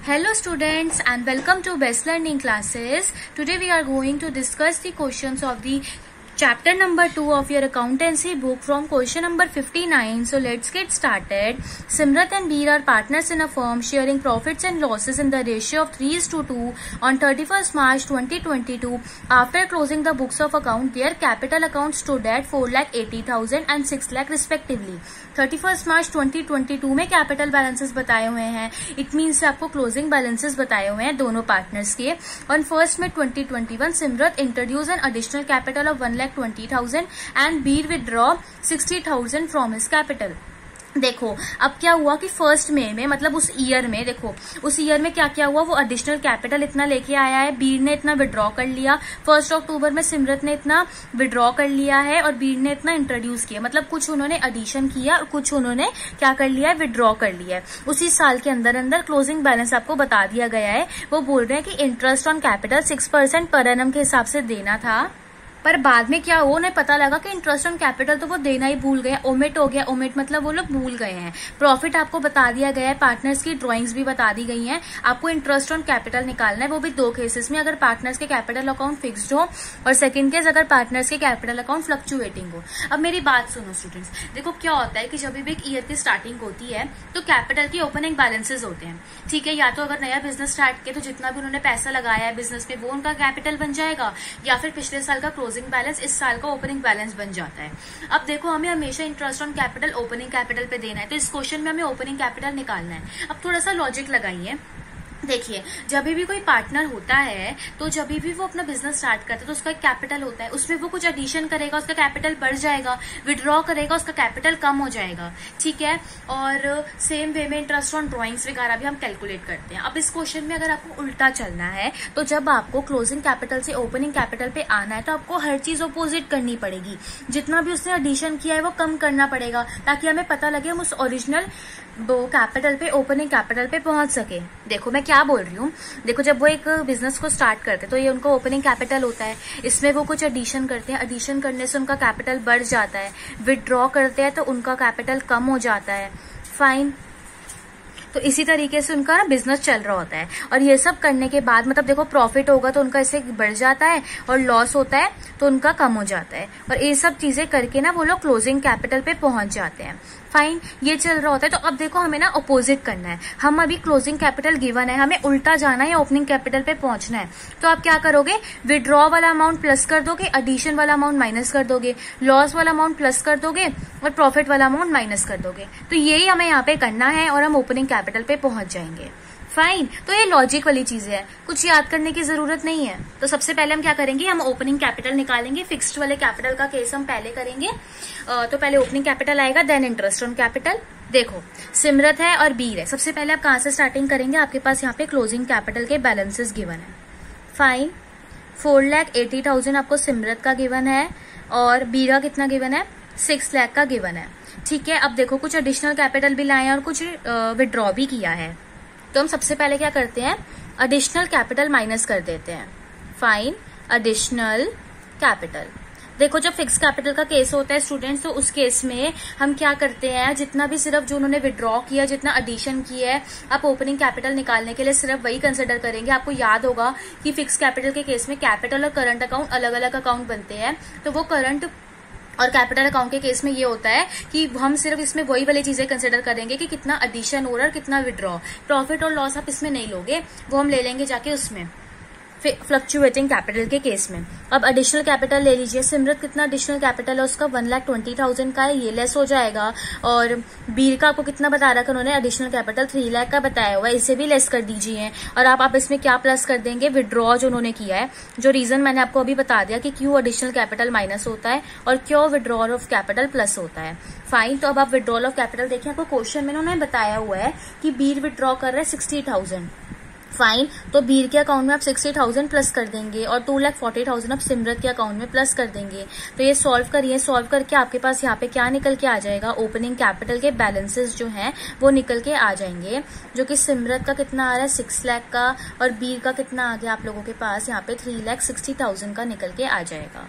Hello students and welcome to Best Learning Classes. Today we are going to discuss the questions of the chapter number 2 of your accountancy book from question number 59. So let's get started. Simrat and Beer are partners in a firm sharing profits and losses in the ratio of 3:2 on 31st March 2022. After closing the books of account, their capital account stood at 4,80,000 and 6 lakh respectively. 31st मार्च 2022 में capital balances बताए हुए हैं. It means आपको closing balances बताए हुए हैं दोनों partners के. ऑन फर्स्ट में 2021 Simrat introduce an additional capital of 1,20,000 and Bir withdraw 60,000 from his capital. देखो अब क्या हुआ कि फर्स्ट में मतलब उस ईयर में, देखो उस ईयर में क्या क्या हुआ, वो एडिशनल कैपिटल इतना लेके आया है, बीर ने इतना विड्रॉ कर लिया. 1 अक्टूबर में सिमरत ने इतना विड्रॉ कर लिया है और बीर ने इतना इंट्रोड्यूस किया. मतलब कुछ उन्होंने एडिशन किया और कुछ उन्होंने क्या कर लिया है, विड्रॉ कर लिया है. उसी साल के अंदर अंदर क्लोजिंग बैलेंस आपको बता दिया गया है. वो बोल रहे हैं कि interest on capital 6% per annum के हिसाब से देना था, पर बाद में क्या हुआ, उन्हें पता लगा कि इंटरेस्ट ऑन कैपिटल तो वो देना ही भूल गए. ओमिट हो गया. ओमिट मतलब वो लोग भूल गए हैं. प्रॉफिट आपको बता दिया गया है, पार्टनर्स की ड्राइंग्स भी बता दी गई हैं. आपको इंटरेस्ट ऑन कैपिटल निकालना है, वो भी दो केसेस में, अगर पार्टनर्स के कैपिटल अकाउंट फिक्स्ड हो और सेकंड केस अगर पार्टनर्स के कैपिटल अकाउंट फ्लक्चुएटिंग हो. अब मेरी बात सुनो स्टूडेंट्स, देखो क्या होता है कि जब भी एक ईयर की स्टार्टिंग होती है तो कैपिटल की ओपनिंग बैलेंसेज होते हैं. ठीक है, या तो अगर नया बिजनेस स्टार्ट किया तो जितना भी उन्होंने पैसा लगाया है बिजनेस में वो उनका कैपिटल बन जाएगा, या फिर पिछले साल का क्लोजिंग बैलेंस इस साल का ओपनिंग बैलेंस बन जाता है. अब देखो हमें हमेशा interest on capital opening capital पे देना है, तो इस क्वेश्चन में हमें ओपनिंग कैपिटल निकालना है. अब थोड़ा सा लॉजिक लगाइए. देखिए जब भी कोई पार्टनर होता है तो जब भी वो अपना बिजनेस स्टार्ट करता है तो उसका एक कैपिटल होता है, उसमें वो कुछ एडिशन करेगा, उसका कैपिटल बढ़ जाएगा, विड्रॉ करेगा, उसका कैपिटल कम हो जाएगा. ठीक है, और सेम वे में इंटरेस्ट ऑन ड्राइंग्स वगैरह भी हम कैलकुलेट करते हैं. अब इस क्वेश्चन में अगर आपको उल्टा चलना है तो जब आपको क्लोजिंग कैपिटल से ओपनिंग कैपिटल पे आना है तो आपको हर चीज अपोजिट करनी पड़ेगी. जितना भी उसने एडिशन किया है वो कम करना पड़ेगा ताकि हमें पता लगे हम उस ओरिजिनल वो कैपिटल पे ओपनिंग कैपिटल पे पहुंच सके. देखो मैं क्या बोल रही हूँ, देखो जब वो एक बिजनेस को स्टार्ट करते तो ये उनका ओपनिंग कैपिटल होता है, इसमें वो कुछ एडिशन करते हैं, एडिशन करने से उनका कैपिटल बढ़ जाता है, विड्रॉ करते हैं तो उनका कैपिटल कम हो जाता है. फाइन, तो इसी तरीके से उनका ना बिजनेस चल रहा होता है. और ये सब करने के बाद मतलब देखो प्रॉफिट होगा तो उनका इससे बढ़ जाता है और लॉस होता है तो उनका कम हो जाता है. और ये सब चीजें करके ना वो लोग क्लोजिंग कैपिटल पे पहुंच जाते हैं. फाइन, ये चल रहा होता है. तो अब देखो हमें ना अपोजिट करना है. हम अभी क्लोजिंग कैपिटल गिवन है, हमें उल्टा जाना है या ओपनिंग कैपिटल पे पहुंचना है. तो आप क्या करोगे, विड्रॉ वाला अमाउंट प्लस कर दोगे, एडिशन वाला अमाउंट माइनस कर दोगे, लॉस वाला अमाउंट प्लस कर दोगे और प्रॉफिट वाला अमाउंट माइनस कर दोगे. तो यही हमें यहाँ पे करना है और हम ओपनिंग कैपिटल पे पहुंच जाएंगे. फाइन, तो ये लॉजिक वाली चीजें है, कुछ याद करने की जरूरत नहीं है. तो सबसे पहले हम क्या करेंगे, हम ओपनिंग कैपिटल निकालेंगे. फिक्स्ड वाले कैपिटल का केस हम पहले करेंगे. तो पहले ओपनिंग कैपिटल आएगा, देन इंटरेस्ट ऑन कैपिटल. देखो सिमरत है और बीर है. सबसे पहले आप कहां से स्टार्टिंग करेंगे, आपके पास यहाँ पे क्लोजिंग कैपिटल के बैलेंसेस गिवन है. फाइन, 4,80,000 आपको सिमरत का गिवन है और बीर का कितना गिवन है, 6 लाख का गिवन है. ठीक है, अब देखो कुछ एडिशनल कैपिटल भी लाए हैं और कुछ विड्रॉ भी किया है. तो हम सबसे पहले क्या करते हैं, एडिशनल कैपिटल माइनस कर देते हैं. Fine, additional capital. देखो जब फिक्स कैपिटल का केस होता है स्टूडेंट्स, तो उस केस में हम क्या करते हैं, जितना भी सिर्फ जो उन्होंने विड्रॉ किया, जितना एडिशन किया है, आप ओपनिंग कैपिटल निकालने के लिए सिर्फ वही कंसिडर करेंगे. आपको याद होगा कि फिक्स कैपिटल के केस में कैपिटल और करंट अकाउंट अलग अलग अकाउंट बनते हैं. तो वो करंट और कैपिटल अकाउंट के केस में ये होता है कि हम सिर्फ इसमें वही वाली चीजें कंसिडर करेंगे कि कितना एडिशन हो रहा है और कितना विड्रॉ. प्रॉफिट और लॉस आप इसमें नहीं लोगे, वो हम ले लेंगे जाके उसमें फ्लक्चुएटिंग कैपिटल के केस में. अब एडिशनल कैपिटल ले लीजिए. सिमरत कितना एडिशनल कैपिटल है उसका, 1,20,000 का है, ये लेस हो जाएगा. और बीर का आपको कितना बता रखा उन्होंने, एडिशनल कैपिटल 3 लाख का बताया हुआ है, इसे भी लेस कर दीजिए. और आप इसमें क्या प्लस कर देंगे, विड्रॉ जो उन्होंने किया है. जो रीजन मैंने आपको अभी बता दिया कि क्यों एडिशनल कैपिटल माइनस होता है और क्यों विड्रॉल ऑफ कैपिटल प्लस होता है. फाइन, तो अब आप विड्रॉल ऑफ कैपिटल देखिए, आपको क्वेश्चन में उन्होंने बताया हुआ है कि बीर विड्रॉ कर रहा है 60,000. फाइन, तो बीर के अकाउंट में आप 60,000 प्लस कर देंगे और 2,40,000 आप सिमरत के अकाउंट में प्लस कर देंगे. तो ये सॉल्व करिए, सॉल्व करके आपके पास यहाँ पे क्या निकल के आ जाएगा, ओपनिंग कैपिटल के बैलेंसेस जो हैं वो निकल के आ जाएंगे, जो कि सिमरत का कितना आ रहा है 6 लाख का और बीर का कितना आ गया आप लोगों के पास यहाँ पे 3,60,000 का निकल के आ जाएगा.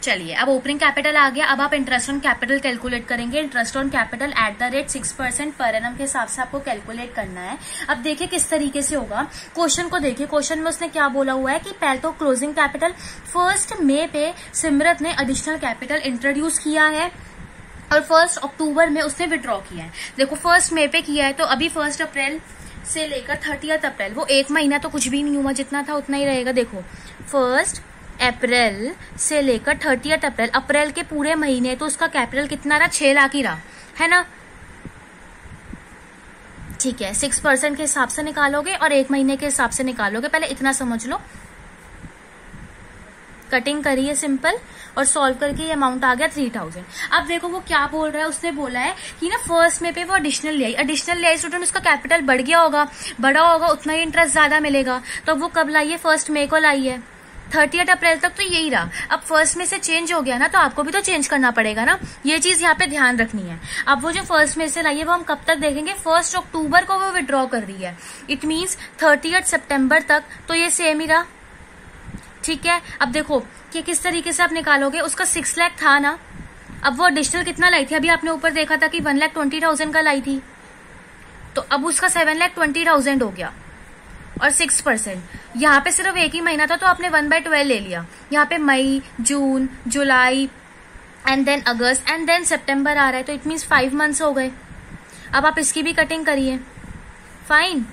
चलिए, अब ओपनिंग कैपिटल आ गया। अब आप इंटरेस्ट ऑन कैपिटल कैलकुलेट करेंगे। Interest on capital at the rate 6% per annum के हिसाब से आपको कैलकुलेट करना है। अब देखिए किस तरीके से होगा। क्वेश्चन को देखिए, क्वेश्चन में उसने क्या बोला हुआ है कि पहले तो क्लोजिंग कैपिटल 1 मई पे सिमरत ने एडिशनल कैपिटल इंट्रोड्यूस किया है और 1 अक्टूबर में उसने विड्रॉ किया है। देखो 1 मई पे किया है तो अभी 1 अप्रैल से लेकर 30 अप्रैल, वो 1 महीना तो कुछ भी नहीं हुआ, जितना था उतना ही रहेगा। देखो 1 अप्रैल से लेकर 30 अप्रैल, अप्रैल के पूरे महीने तो उसका कैपिटल कितना रहा, 6 लाख ही रहा, है ना। ठीक है, 6% के हिसाब से निकालोगे और 1 महीने के हिसाब से निकालोगे। पहले इतना समझ लो। कटिंग करिए सिंपल और सॉल्व करके ये अमाउंट आ गया 3000। अब देखो वो क्या बोल रहा है, उसने बोला है कि ना 1 मई पे वो एडिशनल ले आई स्टूडेंट, उसका कैपिटल बढ़ गया होगा, बड़ा होगा उतना ही इंटरेस्ट ज्यादा मिलेगा। तो वो कब लाई है, 1 मई को लाई है। 30 अप्रैल तक तो यही रहा। अब 1 मई से चेंज हो गया ना, तो आपको भी तो चेंज करना पड़ेगा ना, ये चीज यहाँ पे ध्यान रखनी है। अब वो जो 1 मई से लाई है वो हम कब तक देखेंगे, 1 अक्टूबर को वो विड्रॉ कर रही है। इट मीन्स 30 सितंबर तक तो ये सेम ही रहा। ठीक है, अब देखो कि किस तरीके से आप निकालोगे। उसका 6 लाख था ना, अब वो एडिशनल कितना लाई थी, अभी आपने ऊपर देखा था कि 1,20,000 का लाई थी, तो अब उसका 7,20,000 हो गया और 6%। यहाँ पे सिर्फ 1 ही महीना था तो आपने 1/12 ले लिया। यहाँ पे मई, जून, जुलाई एंड देन अगस्त एंड देन सितंबर आ रहा है, तो इट मीन्स 5 मंथ्स हो गए। अब आप इसकी भी कटिंग करिए। फाइन,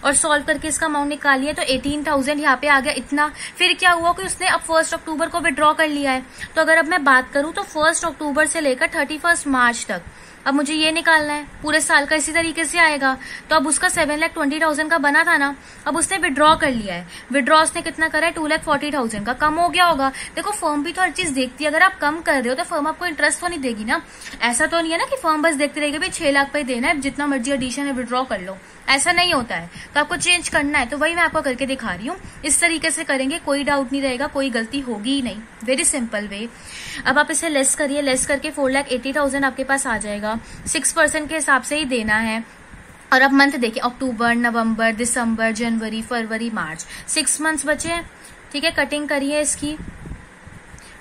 और सॉल्व करके इसका अमाउंट निकालिए तो 18,000 यहाँ पे आ गया इतना। फिर क्या हुआ कि उसने अब 1 अक्टूबर को विड्रॉ कर लिया है। तो अगर अब मैं बात करूं तो 1 अक्टूबर से लेकर 31 मार्च तक अब मुझे ये निकालना है, पूरे साल का इसी तरीके से आएगा। तो अब उसका 7,20,000 का बना था ना, अब उसने विड्रॉ कर लिया है। विड्रॉ उसने कितना करा है, 2,40,000 का, कम हो गया होगा। देखो फर्म भी तो हर चीज देखती है, अगर आप कम कर रहे हो तो फर्म आपको इंटरेस्ट तो नहीं देगी ना। ऐसा तो नहीं है ना कि फर्म बस देखती रहेगी भाई 6 लाख पे देना है, जितना मर्जी एडिशन है विड्रॉ कर लो, ऐसा नहीं होता है। तो आपको चेंज करना है, तो वही मैं आपको करके दिखा रही हूँ। इस तरीके से करेंगे, कोई डाउट नहीं रहेगा, कोई गलती होगी ही नहीं, वेरी सिंपल वे। अब आप इसे लेस करिए, लेस करके 4,80,000 आपके पास आ जाएगा। 6% के हिसाब से ही देना है। और अब मंथ देखिए, अक्टूबर, नवंबर, दिसंबर, जनवरी, फरवरी, मार्च, 6 मंथ्स बचे हैं। ठीक है, कटिंग करिए इसकी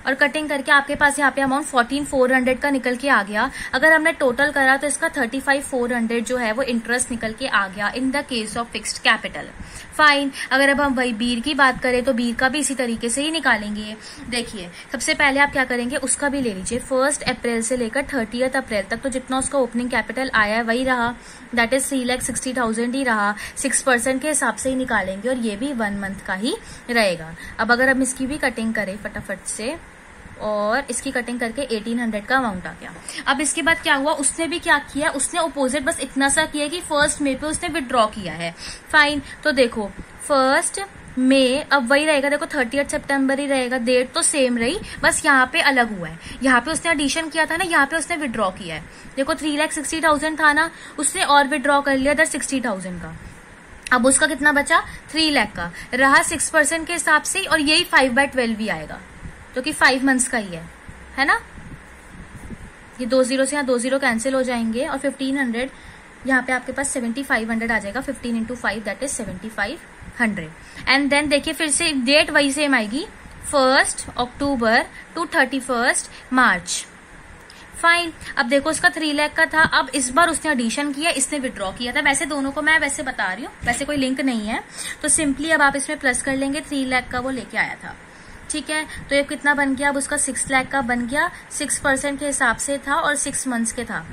और कटिंग करके आपके पास यहाँ पे अमाउंट 14,400 का निकल के आ गया। अगर हमने टोटल करा तो इसका 35,400 जो है वो इंटरेस्ट निकल के आ गया in the case of fixed capital. Fine, अगर अब हम वही बीर की बात करें तो बीर का भी इसी तरीके से ही निकालेंगे। देखिए सबसे पहले आप क्या करेंगे, उसका भी ले लीजिए। 1 अप्रैल से लेकर 30 अप्रैल तक तो जितना उसका ओपनिंग कैपिटल आया है वही रहा, दैट इज 3,60,000 ही रहा। 6% के हिसाब से ही निकालेंगे और ये भी 1 मंथ का ही रहेगा। अब अगर हम इसकी भी कटिंग करें फटाफट से, और इसकी कटिंग करके 1,800 का अमाउंट आ गया। अब इसके बाद क्या हुआ, उसने भी क्या किया, उसने अपोजिट बस इतना सा किया कि 1 मई पे उसने विड्रॉ किया है। फाइन, तो देखो 1 मई अब वही रहेगा, देखो 30 सितंबर ही रहेगा, डेट तो सेम रही, बस यहाँ पे अलग हुआ है। यहाँ पे उसने एडिशन किया था ना, यहाँ पे उसने विड्रॉ किया है। देखो 3,60,000 था ना, उसने और विड्रॉ कर लिया 60,000 का। अब उसका कितना बचा, 3 लाख का रहा 6% के हिसाब से, और यही 5/12 भी आएगा जो कि 5 मंथ्स का ही है ना। ये 2 0 से यहाँ 2 0 कैंसिल हो जाएंगे और 1,500 यहाँ पे आपके पास 7,500 आ जाएगा। 15 into 5 that is 7,500। And then देखिए फिर से डेट वही सेम आएगी, 1 अक्टूबर टू 31 मार्च। फाइन, अब देखो उसका 3 लाख का था, अब इस बार उसने एडिशन किया, इसने विड्रॉ किया था। वैसे दोनों को मैं वैसे बता रही हूँ, वैसे कोई लिंक नहीं है, तो सिंपली अब आप इसमें प्लस कर लेंगे। 3 लाख का वो लेके आया था, ठीक है। तो ये कितना बन गया, अब उसका 6 लाख का बन गया, 6% के हिसाब से था और 6 मंथ्स के था।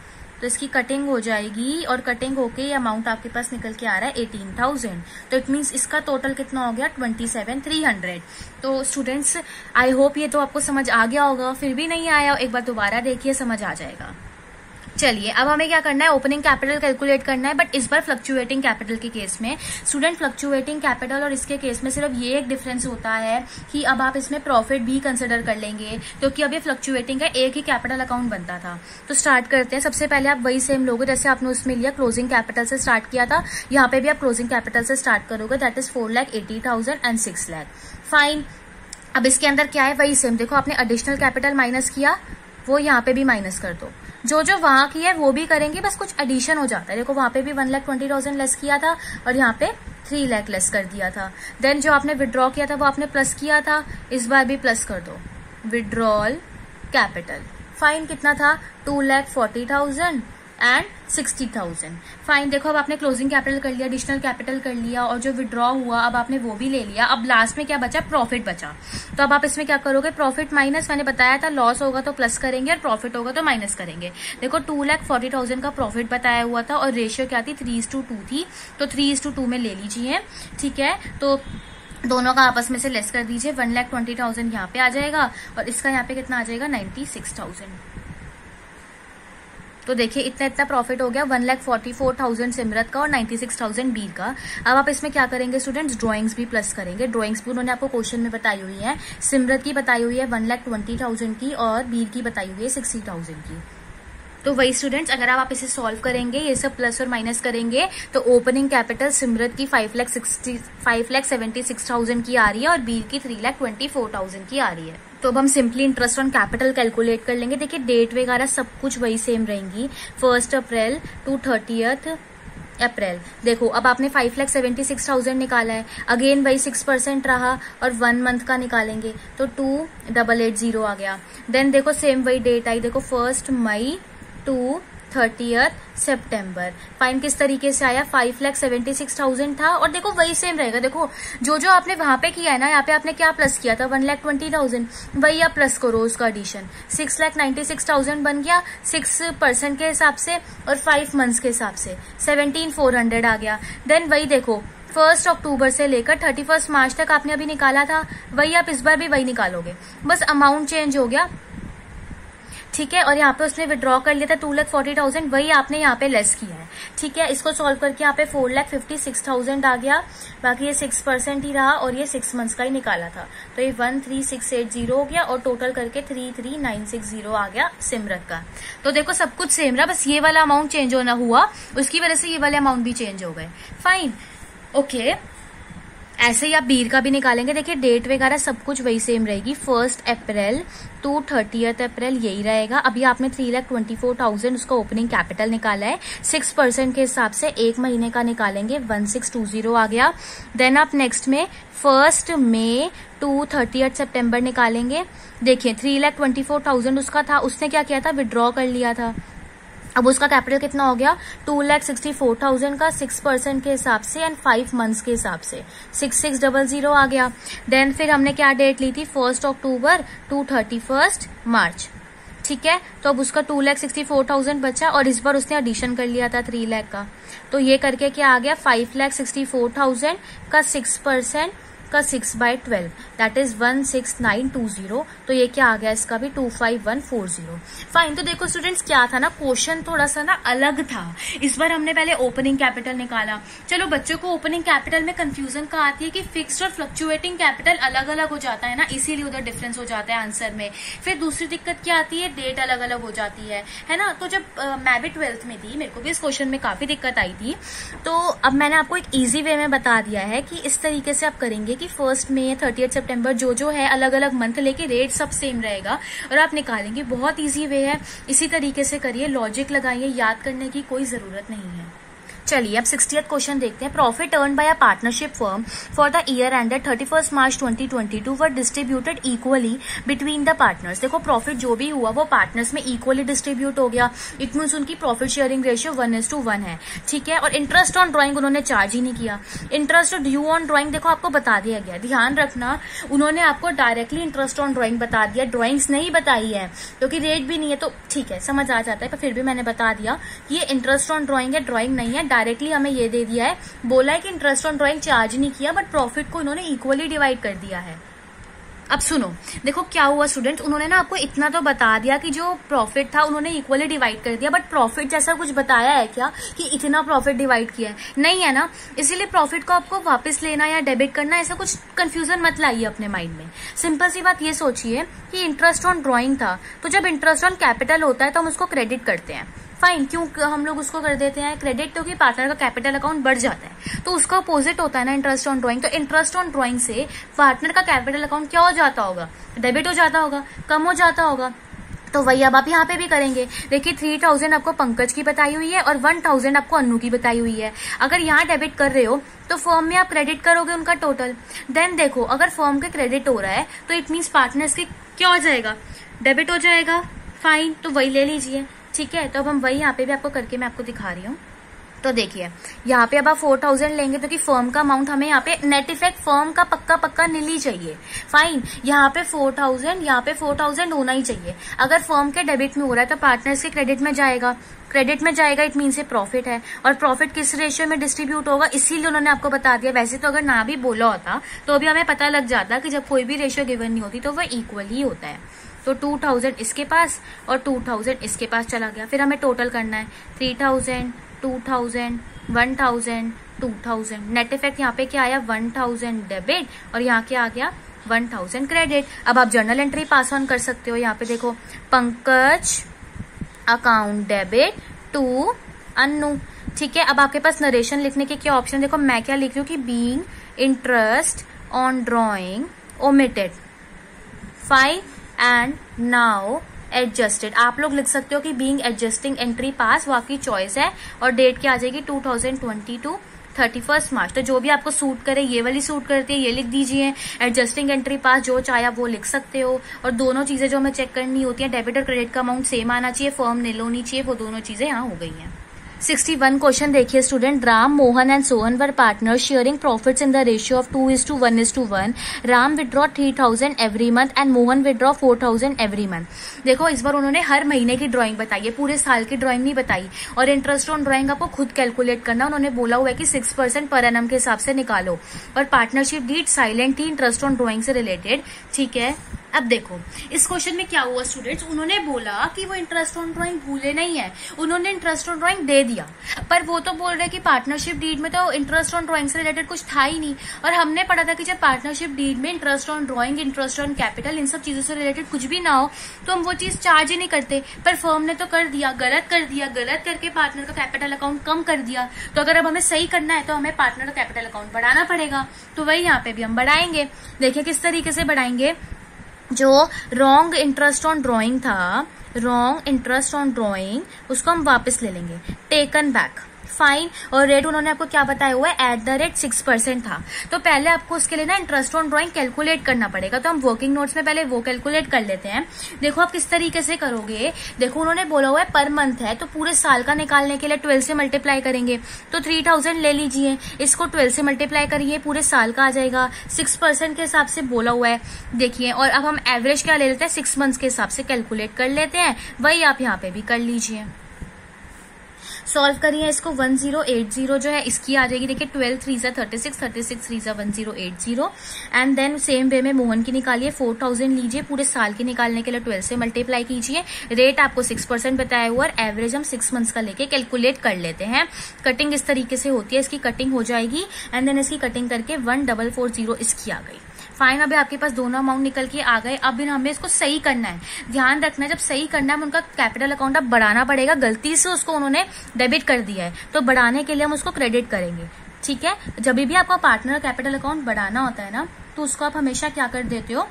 तो इसकी कटिंग हो जाएगी और कटिंग होके ये अमाउंट आपके पास निकल के आ रहा है 18,000। तो इट मीन्स इसका टोटल कितना हो गया, 27,300। तो स्टूडेंट्स आई होप ये तो आपको समझ आ गया होगा, फिर भी नहीं आया एक बार दोबारा देखिए, समझ आ जाएगा। चलिए अब हमें क्या करना है, ओपनिंग कैपिटल कैलकुलेट करना है, बट इस बार फ्लक्चुएटिंग कैपिटल के केस में। स्टूडेंट फ्लक्चुएटिंग कैपिटल और इसके केस में सिर्फ ये एक डिफरेंस होता है कि अब आप इसमें प्रॉफिट भी कंसिडर कर लेंगे, क्योंकि अब ये फ्लक्चुएटिंग का एक ही कैपिटल अकाउंट बनता था। तो स्टार्ट करते हैं। सबसे पहले आप वही सेम लोगे जैसे आपने उसमें लिया, क्लोजिंग कैपिटल से स्टार्ट किया था, यहाँ पे भी आप क्लोजिंग कैपिटल से स्टार्ट करोगे, that is 4,80,000 and 6 lakh. Fine, अब इसके अंदर क्या है, वही सेम। देखो आपने एडिशनल कैपिटल माइनस किया, वो यहाँ पे भी माइनस कर दो, जो जो वहां किया है वो भी करेंगे, बस कुछ एडिशन हो जाता है। देखो वहां पे भी 1,20,000 लेस किया था और यहाँ पे 3 लाख लेस कर दिया था। देन जो आपने विड्रॉ किया था वो आपने प्लस किया था, इस बार भी प्लस कर दो, विड्रॉल कैपिटल। फाइन कितना था 2,40,000 एंड 60,000। फाइन देखो अब आपने क्लोजिंग कैपिटल कर लिया, एडिशनल कैपिटल कर लिया और जो विड्रॉ हुआ अब आपने वो भी ले लिया। अब लास्ट में क्या बचा, प्रॉफिट बचा। तो अब आप इसमें क्या करोगे, प्रॉफिट माइनस, मैंने बताया था लॉस होगा तो प्लस करेंगे और प्रॉफिट होगा तो माइनस करेंगे। देखो 2,40,000 का प्रॉफिट बताया हुआ था और रेशियो क्या थी 3:2 थी, तो 3:2 में ले लीजिए। ठीक है, तो दोनों का आपस में से लेस कर दीजिए। 1,20,000 यहाँ पे आ जाएगा और इसका यहाँ पे कितना आ जाएगा 96,000। तो देखिए इतना प्रॉफिट हो गया, 1,44,000 सिमरत का और 96,000 बीर का। अब आप इसमें क्या करेंगे स्टूडेंट्स, ड्राइंग्स भी प्लस करेंगे। ड्राइंग्स भी उन्होंने आपको क्वेश्चन में बताई हुई है। सिमरत की बताई हुई है 1,20,000 की और बीर की बताई हुई है 60,000 की। तो वही स्टूडेंट्स अगर आप इसे सॉल्व करेंगे, ये सब प्लस और माइनस करेंगे, तो ओपनिंग कैपिटल सिमरत की 5,76,000 की आ रही है और बीर की 3,24,000 की आ रही है। तो अब हम simply interest on capital calculate कर लेंगे। देखिए डेट वगैरह सब कुछ वही सेम रहेंगी, 1 अप्रैल टू 30 अप्रैल। देखो अब आपने 5,76,000 निकाला है, अगेन वही 6% रहा और 1 मंथ का निकालेंगे तो 2,880 आ गया। देन देखो सेम वही डेट आई, देखो 1 मई टू 30 सितंबर। फाइन किस तरीके से आया, 5,76,000 था और देखो वही सेम रहेगा। देखो जो जो आपने वहां पे किया है ना, यहाँ पे आपने क्या प्लस किया था 1,20,000, वही आप प्लस करो उसका एडिशन। 6,96,000 बन गया 6% के हिसाब से और 5 मंथ्स के हिसाब से 17,400 आ गया। देन वही देखो 1 अक्टूबर से लेकर 31 मार्च तक आपने अभी निकाला था, वही आप इस बार भी वही निकालोगे, बस अमाउंट चेंज हो गया। ठीक है, और यहाँ पे उसने विड्रॉ कर लिया था 2,40,000, वही आपने यहाँ पे लेस किया है। ठीक है, इसको सॉल्व करके यहाँ पे 4,56,000 आ गया, बाकी ये 6% ही रहा और ये 6 मंथ्स का ही निकाला था, तो ये 13,680 हो गया और टोटल करके 33,960 आ गया सिमरत का। तो देखो सब कुछ सेम रहा, बस ये वाला अमाउंट चेंज होना हुआ, उसकी वजह से ये वाले अमाउंट भी चेंज हो गए। Fine, okay. ऐसे ही आप बीर का भी निकालेंगे। देखिए डेट वगैरह सब कुछ वही सेम रहेगी, 1 अप्रैल टू 30 अप्रैल यही रहेगा। अभी आपने 3,24,000 उसका ओपनिंग कैपिटल निकाला है, 6% के हिसाब से एक महीने का निकालेंगे, 1,620 आ गया। देन आप नेक्स्ट में 1 मई टू 30 सितंबर निकालेंगे। देखिए 3,24,000 उसका था, उसने क्या किया था विड्रॉ कर लिया था, अब उसका कैपिटल कितना हो गया 2,64,000 का 6% के हिसाब से एंड 5 मंथ्स के हिसाब से 6,600 आ गया। देन फिर हमने क्या डेट ली थी 1 अक्टूबर टू 31 मार्च। ठीक है, तो अब उसका 2,64,000 बचा और इस बार उसने एडिशन कर लिया था 3 लाख का, तो ये करके क्या आ गया 5,64,000 का 6% का 6/12 दैट इज 16920। तो ये क्या आ गया इसका भी 25,140। फाइन, तो देखो स्टूडेंट्स क्या था ना, क्वेश्चन थोड़ा सा ना अलग था। इस बार हमने पहले ओपनिंग कैपिटल निकाला। चलो बच्चों को ओपनिंग कैपिटल में कंफ्यूजन का आती है कि फिक्स्ड और फ्लक्चुएटिंग कैपिटल अलग अलग हो जाता है ना, इसीलिए उधर डिफरेंस हो जाता है आंसर में। फिर दूसरी दिक्कत क्या आती है, डेट अलग अलग हो जाती है ना। तो जब मैं भी 12th में थी, मेरे को भी इस क्वेश्चन में काफी दिक्कत आई थी, तो अब मैंने आपको एक ईजी वे में बता दिया है कि इस तरीके से आप करेंगे कि 1 मई 30 सितंबर जो है अलग अलग मंथ लेके रेट सब सेम रहेगा और आप निकालेंगे। बहुत इजी वे है, इसी तरीके से करिए, लॉजिक लगाइए, याद करने की कोई जरूरत नहीं है। चलिए अब 60th क्वेश्चन देखते हैं। Profit earn by a partnership firm for the year ended 31 March 2022 were distributed equally between the partners. देखो प्रॉफिट जो भी हुआ वो पार्टनर्स में इक्वली डिस्ट्रीब्यूट हो गया, इट मीन्स उनकी प्रॉफिट शेयरिंग रेशियो 1:1 है। ठीक है, और इंटरेस्ट ऑन ड्राइंग उन्होंने चार्ज ही नहीं किया। इंटरेस्ट ड्यू ऑन ड्राइंग देखो आपको बता दिया गया, ध्यान रखना उन्होंने आपको डायरेक्टली इंटरेस्ट ऑन ड्राइंग बता दिया, ड्राइंग्स नहीं बताई है क्योंकि रेट भी नहीं है, तो ठीक है समझ आ जाता है, पर फिर भी मैंने बता दिया कि ये इंटरेस्ट ऑन ड्राइंग है, ड्राइंग नहीं है। डायरेक्टली हमें ये दे दिया है, बोला है कि इंटरेस्ट ऑन ड्राइंग चार्ज नहीं किया बट प्रॉफिट को इन्होंने इक्वली डिवाइड कर दिया है। अब सुनो, देखो क्या हुआ स्टूडेंट, उन्होंने ना आपको इतना तो बता दिया कि जो प्रॉफिट था उन्होंने इक्वली डिवाइड कर दिया, बट प्रॉफिट जैसा कुछ बताया है क्या कि इतना प्रॉफिट डिवाइड किया है? नहीं है ना, इसीलिए प्रॉफिट को आपको वापस लेना या डेबिट करना ऐसा कुछ कंफ्यूजन मत लाइए अपने माइंड में। सिंपल सी बात ये सोचिए कि इंटरेस्ट ऑन ड्राइंग था, तो जब इंटरेस्ट ऑन कैपिटल होता है तो हम उसको क्रेडिट करते हैं। फाइन, क्यों हम लोग उसको कर देते हैं क्रेडिट? क्योंकि पार्टनर का कैपिटल अकाउंट बढ़ जाता है, तो उसका अपोजिट होता है ना इंटरेस्ट ऑन ड्राइंग। तो इंटरेस्ट ऑन ड्राइंग से पार्टनर का कैपिटल अकाउंट क्या हो जाता होगा? डेबिट हो जाता होगा, कम हो जाता होगा। तो वही अब आप यहाँ पे भी करेंगे। देखिए 3000 आपको पंकज की बताई हुई है और 1000 आपको अन्नू की बताई हुई है। अगर यहाँ डेबिट कर रहे हो तो फर्म में आप क्रेडिट करोगे उनका टोटल। देन देखो अगर फर्म के क्रेडिट हो रहा है तो इट मीन्स पार्टनर्स के क्या हो जाएगा, डेबिट हो जाएगा। फाइन, तो वही ले लीजिए। ठीक है, तो अब हम वही यहाँ पे भी आपको करके मैं आपको दिखा रही हूँ। तो देखिए यहाँ पे अब आप 4000 लेंगे तो कि फर्म का अमाउंट हमें यहाँ पे नेट इफेक्ट फर्म का पक्का नील ही चाहिए। फाइन, यहाँ पे 4000, यहाँ पे 4000 होना ही चाहिए। अगर फर्म के डेबिट में हो रहा है तो पार्टनर्स के क्रेडिट में जाएगा। क्रेडिट में जाएगा इट मीन से प्रॉफिट है, और प्रॉफिट किस रेशियो में डिस्ट्रीब्यूट होगा इसीलिए उन्होंने आपको बता दिया। वैसे तो अगर ना भी बोला होता तो अभी हमें पता लग जाता कि जब कोई भी रेशियो गिवन नहीं होती तो वह इक्वल ही होता है। तो 2000 इसके पास और 2000 इसके पास चला गया। फिर हमें टोटल करना है 3000, 2000, 1000, 2000। नेट इफेक्ट यहाँ पे क्या आया 1000 डेबिट और यहाँ क्या आ गया 1000 क्रेडिट। अब आप जर्नल एंट्री पास ऑन कर सकते हो। यहाँ पे देखो Pankaj account debit to Annu. ठीक है, अब आपके पास नरेशन लिखने के क्या ऑप्शन, देखो मैं क्या लिख रही हूँ कि being interest on drawing omitted 5 and now adjusted. आप लोग लिख सकते हो कि बीइंग एडजस्टिंग एंट्री पास, वो आपकी चॉइस है। और डेट क्या आ जाएगी 2022 31 मार्च। तो जो भी आपको सूट करे, ये वाली सूट करती है ये लिख दीजिए, एडजस्टिंग एंट्री पास जो चाहे आप वो लिख सकते हो। और दोनों चीजें जो हमें चेक करनी होती है, डेबिट और क्रेडिट का अमाउंट सेम आना चाहिए, फर्म नील होनी चाहिए, वो दोनों चीजें यहाँ हो गई हैं। 61 क्वेश्चन देखिए student. Ram, Mohan and Sohan were partner sharing profits in the ratio of 2:1:1। Ram withdraw 3000 every month and Mohan withdraw 4000 every month. देखो इस बार उन्होंने हर महीने की ड्राइंग बताई है, पूरे साल की ड्राइंग नहीं बताई। और इंटरेस्ट ऑन ड्राइंग आपको खुद कैलकुलेट करना, उन्होंने बोला हुआ है कि 6% पर एनम के हिसाब से निकालो। और पार्टनरशिप डीड साइलेंट थी इंटरेस्ट ऑन ड्राइंग से रिलेटेड। ठीक है, अब देखो इस क्वेश्चन में क्या हुआ स्टूडेंट्स, उन्होंने बोला कि वो इंटरेस्ट ऑन ड्राइंग भूले नहीं है, उन्होंने इंटरेस्ट ऑन ड्राइंग दे दिया। पर वो तो बोल रहे कि पार्टनरशिप डीड में तो इंटरेस्ट ऑन ड्राइंग से रिलेटेड कुछ था ही नहीं। और हमने पढ़ा था कि जब पार्टनरशिप डीड में interest on drawing, interest on capital, इन सब चीजों से रिलेटेड कुछ भी ना हो तो हम वो चीज चार्ज ही नहीं करते। पर फर्म ने तो कर दिया, गलत कर दिया, गलत करके पार्टनर का कैपिटल अकाउंट कम कर दिया। तो अगर अब हमें सही करना है तो हमें पार्टनर का कैपिटल अकाउंट बढ़ाना पड़ेगा। तो वही यहाँ पे भी हम बढ़ाएंगे। देखिए किस तरीके से बढ़ाएंगे। जो रॉन्ग इंटरेस्ट ऑन ड्राइंग था, रॉन्ग इंटरेस्ट ऑन ड्राइंग, उसको हम वापस ले लेंगे, टेकन बैक। फाइन, और रेट उन्होंने आपको क्या बताया हुआ है, एट द रेट 6% था। तो पहले आपको उसके लिए ना इंटरेस्ट ऑन ड्राइंग कैलकुलेट करना पड़ेगा। तो हम वर्किंग नोट्स में पहले वो कैलकुलेट कर लेते हैं। देखो आप किस तरीके से करोगे। देखो उन्होंने बोला हुआ है पर मंथ है, तो पूरे साल का निकालने के लिए 12 से मल्टीप्लाई करेंगे। तो 3000 ले लीजिए, इसको 12 से मल्टीप्लाई करिए, पूरे साल का आ जाएगा। 6% के हिसाब से बोला हुआ है। देखिए, और अब हम एवरेज क्या ले लेते हैं, 6 मंथ्स के हिसाब से कैलकुलेट कर लेते हैं। वही आप यहाँ पे भी कर लीजिए। सॉल्व करिए इसको। 1080 जो है इसकी आ जाएगी। देखिए 12 3 36, 36 3 1080। एंड देन सेम वे में मोहन की निकालिए, 4000 लीजिए, पूरे साल की निकालने के लिए 12 से मल्टीप्लाई कीजिए। रेट आपको 6% बताया हुआ, और एवरेज हम 6 मंथ्स का लेके कैलकुलेट कर लेते हैं। कटिंग इस तरीके से होती है, इसकी कटिंग हो जाएगी। एंड देन इसकी कटिंग करके 1440 इसकी आ गई। फाइन, अभी आपके पास दोनों अमाउंट निकल के आ गए। अब हमें इसको सही करना है। ध्यान रखना है जब सही करना है उनका कैपिटल अकाउंट अब बढ़ाना पड़ेगा। गलती से उसको उन्होंने डेबिट कर दिया है, तो बढ़ाने के लिए हम उसको क्रेडिट करेंगे। ठीक है, जब भी आपका पार्टनर कैपिटल अकाउंट बढ़ाना होता है ना, तो उसको आप हमेशा क्या कर देते हो,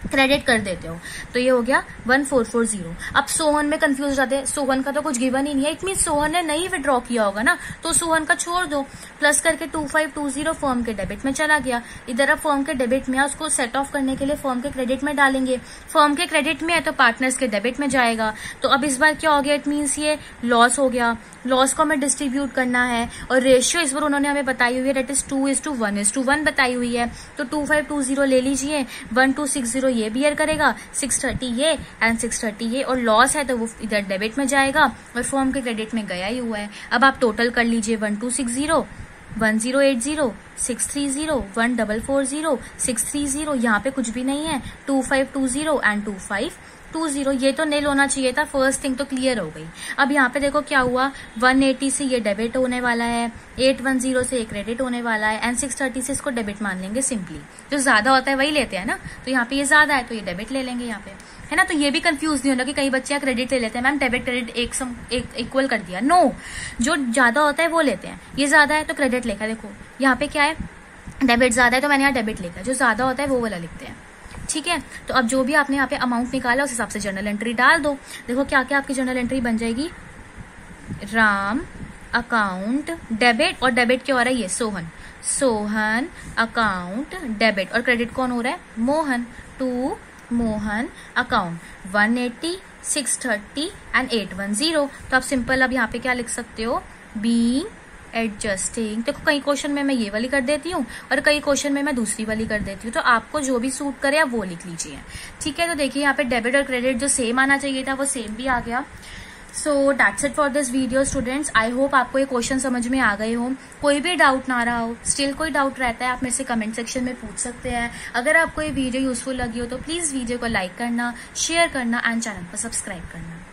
क्रेडिट कर देते हो। तो ये हो गया 1440। अब सोहन में कंफ्यूज हो जाते हैं, सोहन का तो कुछ गिवन ही नहीं है, इट मीन सोहन ने नहीं विड्रॉ किया होगा ना, तो सोहन का छोड़ दो। प्लस करके 2520 फर्म के डेबिट में चला गया। इधर अब फर्म के डेबिट में है, उसको सेट ऑफ करने के लिए फर्म के क्रेडिट में डालेंगे। फर्म के क्रेडिट में है तो पार्टनर्स के डेबिट में जाएगा। तो अब इस बार क्या हो गया, इट मीन्स ये लॉस हो गया। लॉस को हमें डिस्ट्रीब्यूट करना है, और रेशियो इस बार उन्होंने हमें बताई हुई है, डेट इज 2:1:1 बताई हुई है। तो 2520 ले लीजिए, 1260 ये बियर करेगा, 630 ये एंड 630 ये, और लॉस है तो वो इधर डेबिट में जाएगा और फर्म के क्रेडिट में गया ही हुआ है। अब आप टोटल कर लीजिए, 1260, 1080, 630, 1440, 630, यहाँ पे कुछ भी नहीं है, 2520 एंड 2520। ये तो नील होना चाहिए था। फर्स्ट थिंग तो क्लियर हो गई। अब यहाँ पे देखो क्या हुआ, 180 से ये डेबिट होने वाला है, 810 से ये क्रेडिट होने वाला है, एंड 630 से इसको डेबिट मान लेंगे सिंपली। जो ज्यादा होता है वही लेते हैं ना, तो यहाँ पे ये ज्यादा है तो ये डेबिट ले लेंगे यहाँ पे, है ना। तो ये भी कंफ्यूज नहीं होना कि कई बच्चे क्रेडिट ले लेते हैं, मैम डेबिट क्रेडिट एक इक्वल कर दिया। नो, जो ज्यादा होता है वो लेते हैं। ये ज्यादा है तो क्रेडिट लेखा, देखो यहाँ पे क्या है, डेबिट ज्यादा है तो मैंने यहाँ डेबिट लिखा, जो ज्यादा होता है वो वाला लिखते हैं। ठीक है। तो अब जो भी आपने यहाँ पे अमाउंट निकाला उस हिसाब से जर्नल एंट्री डाल दो। देखो क्या क्या आपकी जर्नल एंट्री बन जाएगी, राम अकाउंट डेबिट, और डेबिट क्या हो रहा है, ये सोहन अकाउंट डेबिट, और क्रेडिट कौन हो रहा है, Mohan, to Mohan account 180, 630 and 810। तो आप सिंपल अब यहाँ पे क्या लिख सकते हो, बीइंग एडजस्टिंग। देखो कई क्वेश्चन में मैं ये वाली कर देती हूँ और कई क्वेश्चन में मैं दूसरी वाली कर देती हूँ, तो आपको जो भी सूट करे आप वो लिख लीजिए। ठीक है, तो देखिए यहाँ पे डेबिट और क्रेडिट जो सेम आना चाहिए था वो सेम भी आ गया। So that's it for this video students. I hope आपको ये क्वेश्चन समझ में आ गए हो। कोई भी डाउट ना रहा हो, स्टिल कोई डाउट रहता है आप मेरे से कमेंट सेक्शन में पूछ सकते हैं। अगर आपको ये वीडियो यूजफुल लगी हो तो प्लीज वीडियो को लाइक करना, शेयर करना एंड चैनल को सब्सक्राइब करना।